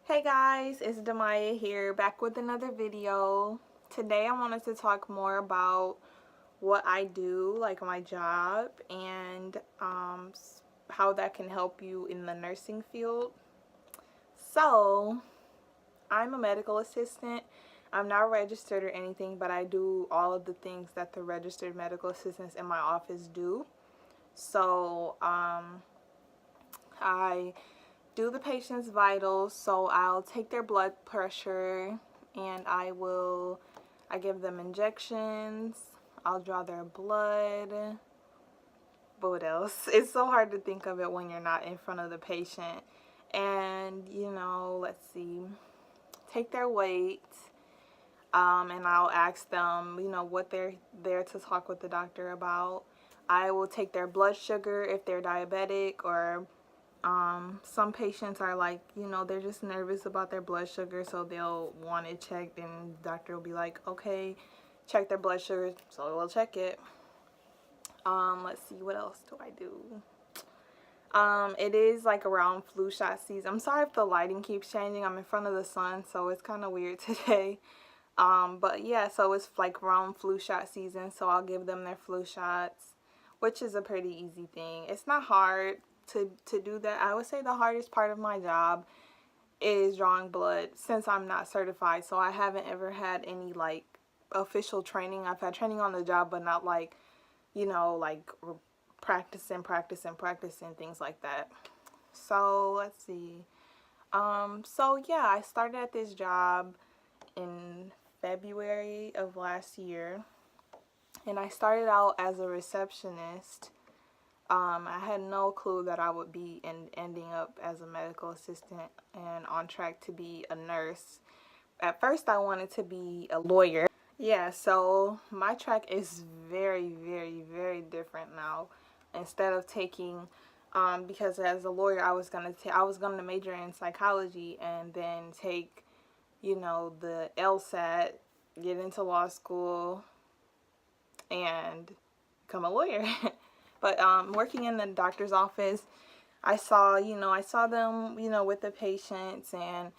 Hey guys, it's Demaya here, back with another video. Today I wanted to talk more about what I do, like my job, and how that can help you in the nursing field. So, I'm a medical assistant. I'm not registered or anything, but I do all of the things that the registered medical assistants in my office do. So, I do the patient's vitals, so I'll take their blood pressure and I give them injections, I'll draw their blood. But what else? It's so hard to think of it when you're not in front of the patient. And let's see, take their weight, and I'll ask them what they're there to talk with the doctor about. I will take their blood sugar if they're diabetic, or some patients are like, they're just nervous about their blood sugar, so they'll want it checked, and the doctor will be like, okay, check their blood sugar, so we'll check it. Let's see, what else do I do? It is like around flu shot season. I'm sorry if the lighting keeps changing. I'm in front of the sun, so it's kind of weird today. But yeah, so it's like around flu shot season, so I'll give them their flu shots, which is a pretty easy thing. It's not hard to do that. I would say the hardest part of my job is drawing blood, since I'm not certified, so I haven't ever had any like official training. I've had training on the job, but not like like practicing things like that. So let's see, so yeah, I started at this job in February of last year, and I started out as a receptionist. I had no clue that I would be ending up as a medical assistant and on track to be a nurse. At first, I wanted to be a lawyer. Yeah, so my track is very, very, very different now. Instead of taking, because as a lawyer, I was gonna major in psychology and then take, the LSAT, get into law school, and become a lawyer. But working in the doctor's office, I saw them, with the patients and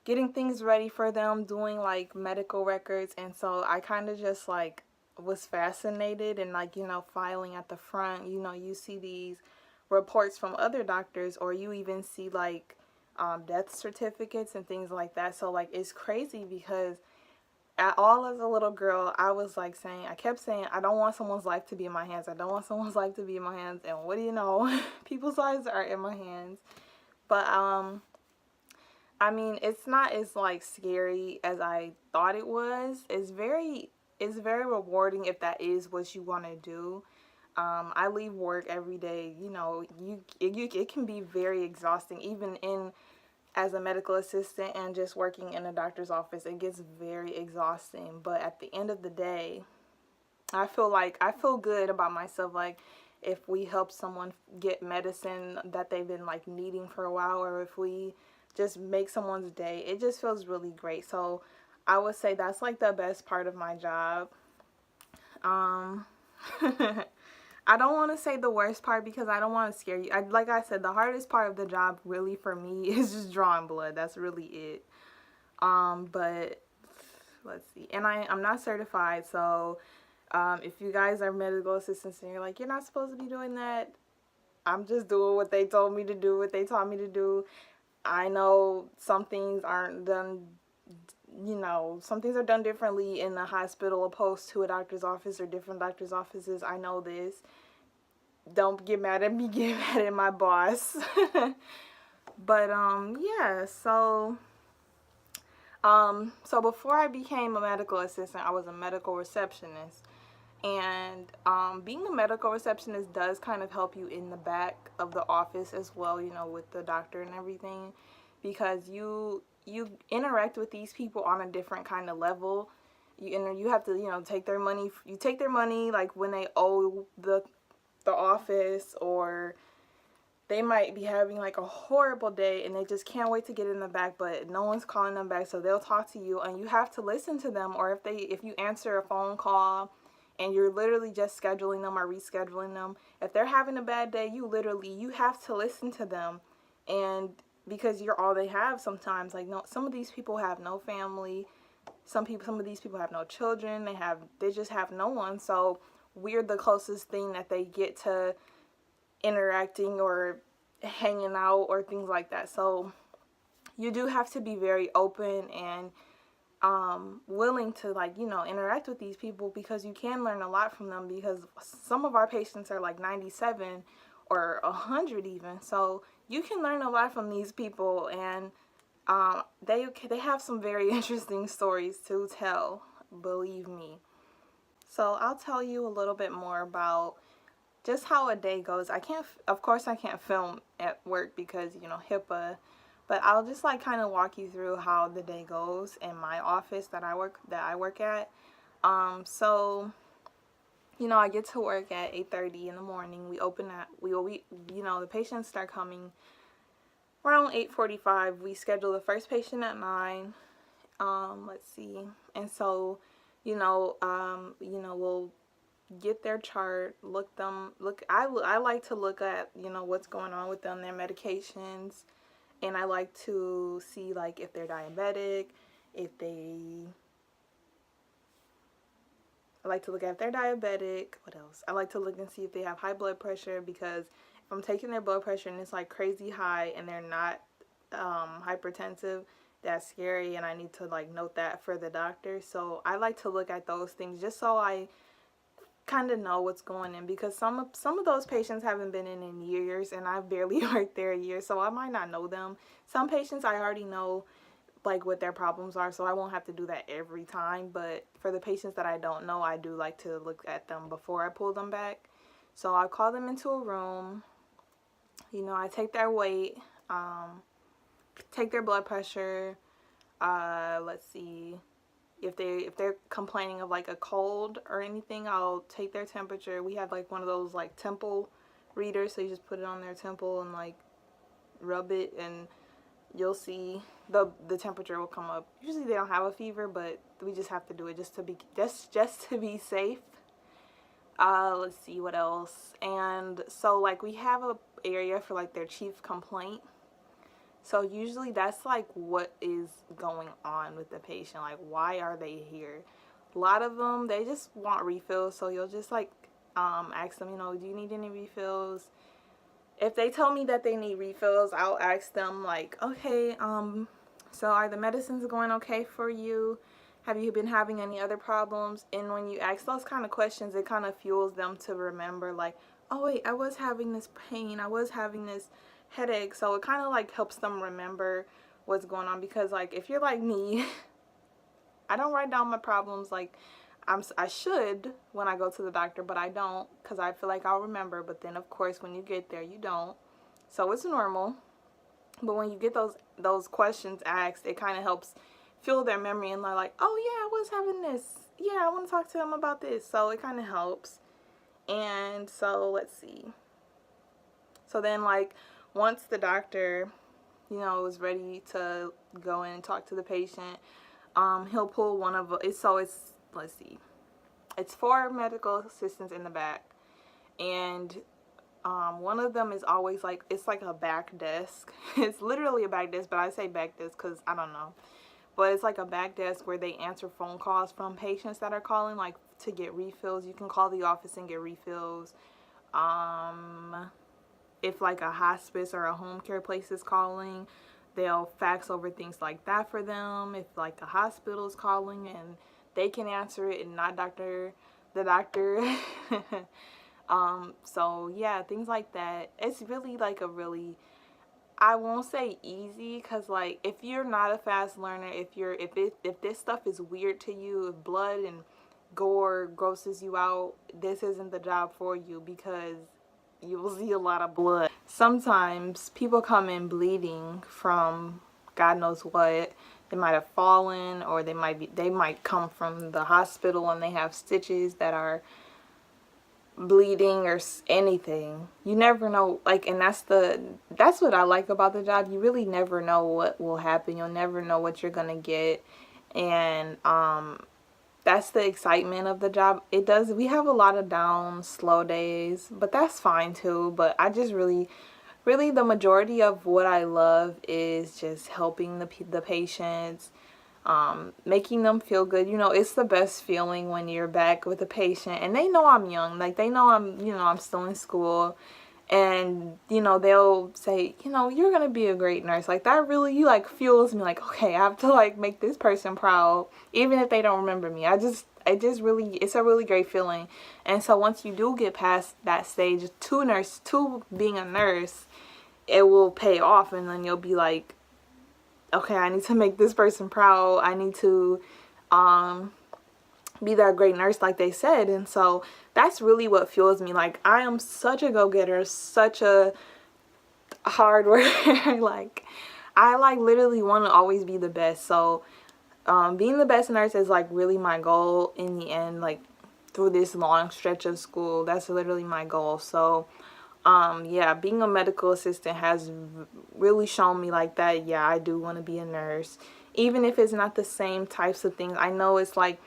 getting things ready for them, doing like medical records. And so I kind of just like was fascinated, and like, filing at the front, you see these reports from other doctors, or you even see like death certificates and things like that. So like, it's crazy because all as a little girl, I kept saying, I don't want someone's life to be in my hands. I don't want someone's life to be in my hands. And what do you know? People's lives are in my hands. But, I mean, it's not as like scary as I thought it was. It's very rewarding if that is what you want to do. I leave work every day. It can be very exhausting, even as a medical assistant and just working in a doctor's office. It gets very exhausting, but at the end of the day, I feel good about myself. Like, if we help someone get medicine that they've been like needing for a while, or if we just make someone's day, it just feels really great. So I would say that's like the best part of my job. um I don't want to say the worst part, because I don't want to scare you. Like I said, the hardest part of the job really for me is just drawing blood. That's really it. But let's see. And I'm not certified, so if you guys are medical assistants and you're like, you're not supposed to be doing that, I'm just doing what they told me to do, what they taught me to do. I know some things aren't done, some things are done differently in the hospital opposed to a doctor's office or different doctor's offices. I know this. Don't get mad at me, get mad at my boss. But yeah, so before I became a medical assistant, I was a medical receptionist. And being a medical receptionist does kind of help you in the back of the office as well, with the doctor and everything, because you interact with these people on a different kind of level. You have to, take their money. You take their money, like when they owe the office, or they might be having like a horrible day and they just can't wait to get in the back, but no one's calling them back, so they'll talk to you and you have to listen to them. Or if you answer a phone call and you're literally just scheduling them or rescheduling them, if they're having a bad day, you have to listen to them. And because you're all they have sometimes. Like, no, some of these people have no family. Some of these people have no children. They just have no one. So we're the closest thing that they get to interacting or hanging out or things like that. So you do have to be very open and willing to, like, you know, interact with these people, because you can learn a lot from them, because some of our patients are like 97 or 100 even. So you can learn a lot from these people, and they have some very interesting stories to tell, believe me. So I'll tell you a little bit more about just how a day goes. Of course I can't film at work because, you know, HIPAA, but I'll just like kind of walk you through how the day goes in my office that I work at. So, you know, I get to work at 8:30 in the morning. We open at we you know, the patients start coming around 8:45. We schedule the first patient at 9. Let's see. And so, we'll get their chart, I like to look at, you know, what's going on with them, their medications, and I like to see, like, if they're diabetic, I like to look at if they're diabetic. What else? I like to look and see if they have high blood pressure, because if I'm taking their blood pressure and it's like crazy high and they're not hypertensive, that's scary, and I need to like note that for the doctor. So I like to look at those things just so I kind of know what's going on, because some of those patients haven't been in years, and I've barely worked there a year, so I might not know them. Some patients I already know, like, what their problems are, so I won't have to do that every time. But for the patients that I don't know, I do like to look at them before I pull them back. So I call them into a room, you know, I take their weight, take their blood pressure, let's see, if they're complaining of like a cold or anything, I'll take their temperature. We have like one of those like temple readers, so you just put it on their temple and like rub it, and you'll see the temperature will come up. Usually they don't have a fever, but we just have to do it just to be safe. Let's see what else. And so like we have a area for like their chief complaint. So usually that's like what is going on with the patient, like why are they here. A lot of them, they just want refills, so you'll just like ask them, you know, do you need any refills? If they tell me that they need refills, I'll ask them like, okay, so are the medicines going okay for you? Have you been having any other problems? And when you ask those kind of questions, it kind of fuels them to remember, like, oh wait, I was having this pain, I was having this headache. So it kind of like helps them remember what's going on, because like if you're like me, I don't write down my problems. Like I should when I go to the doctor, but I don't, because I feel like I'll remember. But then of course when you get there, you don't. So it's normal. But when you get those questions asked, it kind of helps fuel their memory, and they're like, oh yeah, I was having this, yeah, I want to talk to them about this. So it kind of helps. And so let's see. So then like once the doctor, you know, is ready to go in and talk to the patient, he'll pull one of it's let's see, it's 4 medical assistants in the back, and one of them is always like, it's like a back desk. It's literally a back desk, but I say back desk because I don't know, but it's like a back desk where they answer phone calls from patients that are calling, like, to get refills. You can call the office and get refills. If like a hospice or a home care place is calling, they'll fax over things like that for them. If like a hospital is calling, and they can answer it and not the doctor. So yeah, things like that. It's really like I won't say easy, because like if you're not a fast learner, if this stuff is weird to you, if blood and gore grosses you out, this isn't the job for you, because you will see a lot of blood. Sometimes people come in bleeding from God knows what. They might have fallen, or they might come from the hospital and they have stitches that are bleeding or anything. You never know, like, and that's what I like about the job. You really never know what will happen. You'll never know what you're gonna get, and that's the excitement of the job. We have a lot of down, slow days, but that's fine too. But I just really really the majority of what I love is just helping the patients, making them feel good. You know, it's the best feeling when you're back with a patient and they know I'm young, like they know I'm still in school, and they'll say, you're gonna be a great nurse. Like that really like fuels me, like, okay, I have to like make this person proud even if they don't remember me. It's a really great feeling. And so once you do get past that stage to being a nurse, it will pay off, and then you'll be like, okay, I need to make this person proud. I need to be that great nurse like they said. And so that's really what fuels me. Like, I am such a go-getter, such a hard worker. Like, I like literally want to always be the best. So being the best nurse is like really my goal in the end, like through this long stretch of school. That's literally my goal. So yeah, being a medical assistant has really shown me like that, yeah, I do want to be a nurse. Even if it's not the same types of things, I know it's like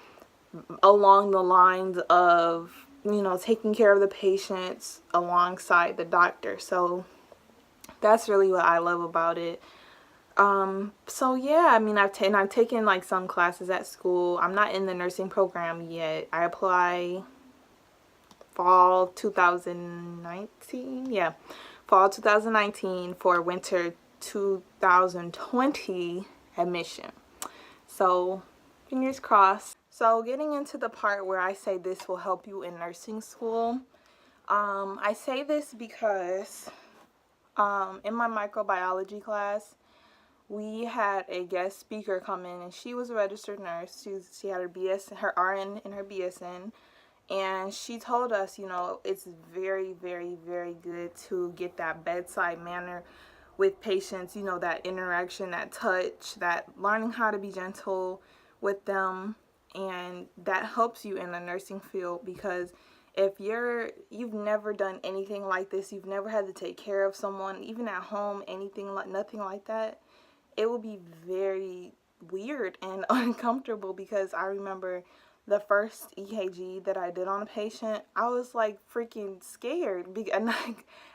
along the lines of, taking care of the patients alongside the doctor. So that's really what I love about it. So yeah, I mean, I've taken like some classes at school. I'm not in the nursing program yet. I apply fall 2019, yeah, fall 2019 for winter 2020 admission. So fingers crossed. So getting into the part where I say this will help you in nursing school, I say this because in my microbiology class, we had a guest speaker come in, and she was a registered nurse. She had her RN and her BSN, and she told us, it's very, very, very good to get that bedside manner with patients, that interaction, that touch, that learning how to be gentle with them, and that helps you in the nursing field. Because if you've never done anything like this, you've never had to take care of someone, even at home, nothing like that, it will be very weird and uncomfortable. Because I remember the first EKG that I did on a patient, I was like freaking scared because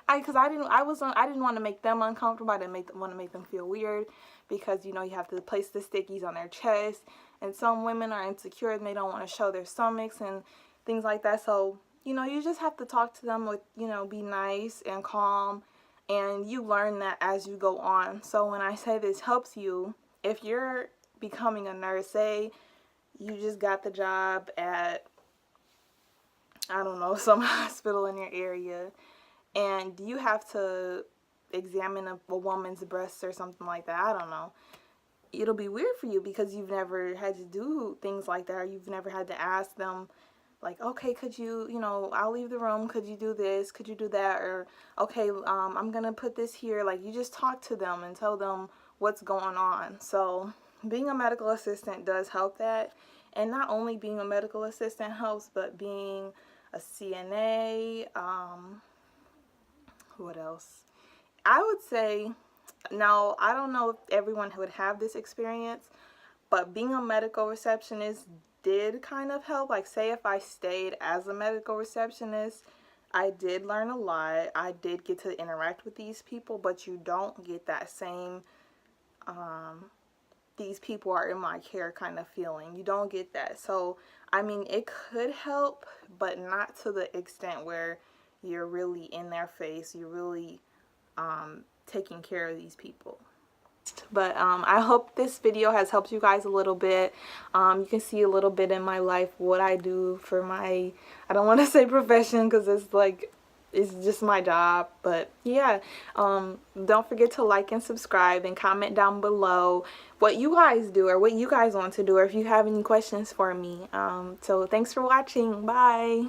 I didn't want to make them uncomfortable. I didn't want to make them feel weird, because you have to place the stickies on their chest, and some women are insecure and they don't want to show their stomachs and things like that. So you just have to talk to them with, be nice and calm, and you learn that as you go on. So when I say this helps you, if you're becoming a nurse, say you just got the job at, I don't know, some hospital in your area, and you have to examine a woman's breasts or something like that, I don't know. It'll be weird for you because you've never had to do things like that, or you've never had to ask them, like, okay, could you, I'll leave the room, could you do this, could you do that, or okay, I'm gonna put this here. Like, you just talk to them and tell them what's going on. So being a medical assistant does help that. And not only being a medical assistant helps, but being a CNA, what else? I would say, now, I don't know if everyone would have this experience, but being a medical receptionist did kind of help. Like, say if I stayed as a medical receptionist, I did learn a lot. I did get to interact with these people, but you don't get that same, these people are in my care kind of feeling. You don't get that. So, I mean, it could help, but not to the extent where you're really in their face. You're really taking care of these people. But I hope this video has helped you guys a little bit. You can see a little bit in my life, what I do for my, I don't want to say profession, because it's like, it's just my job. But yeah, don't forget to like and subscribe, and comment down below what you guys do, or what you guys want to do, or if you have any questions for me. So thanks for watching. Bye.